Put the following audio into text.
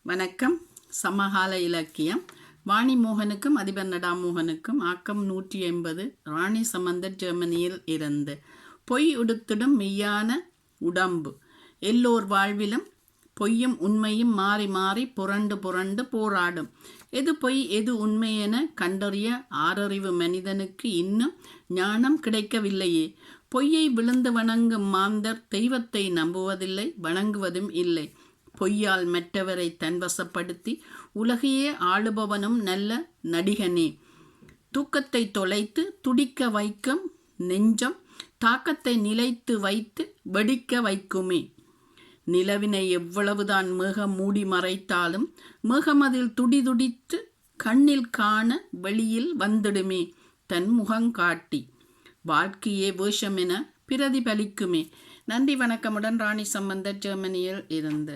வணக்கம். சமகால இலக்கியம். வாணிமோகனுக்கும் அதிபர் நடாமோகனுக்கும் ஆக்கம் 180. ராணி சம்பந்தர் ஜெர்மனியில் இருந்து. பொய் உடுத்திடும் மெய்யான உடம்பு. எல்லோர் வாழ்விலும் பொய்யும் உண்மையும் மாறி மாறி புரண்டு புரண்டு போராடும். எது பொய் எது உண்மை என கண்டறிய ஆறறிவு மனிதனுக்கு இன்னும் ஞானம் கிடைக்கவில்லையே. பொய்யை விழுந்து வணங்கும் மாந்தர் தெய்வத்தை நம்புவதில்லை, வணங்குவதும் இல்லை. பொய்யால் மற்றவரை தன்வசப்படுத்தி உலகையே ஆளுபவனும் நல்ல நடிகனே. தூக்கத்தை தொலைத்து துடிக்க வைக்கும் நெஞ்சம் தாக்கத்தை நிலைத்து வைத்து வெடிக்க வைக்குமே. நிலவினை எவ்வளவுதான் மேகம் மூடி மறைத்தாலும் மேகமதில் துடிதுடித்து கண்ணில் காண வெளியில் வந்துடுமே தன் முகங்காட்டி. வாழ்க்கையே வேஷமென பிரதிபலிக்குமே. நன்றி, வணக்கமுடன். ராணி சம்பந்தர், ஜெர்மனியில் இருந்து.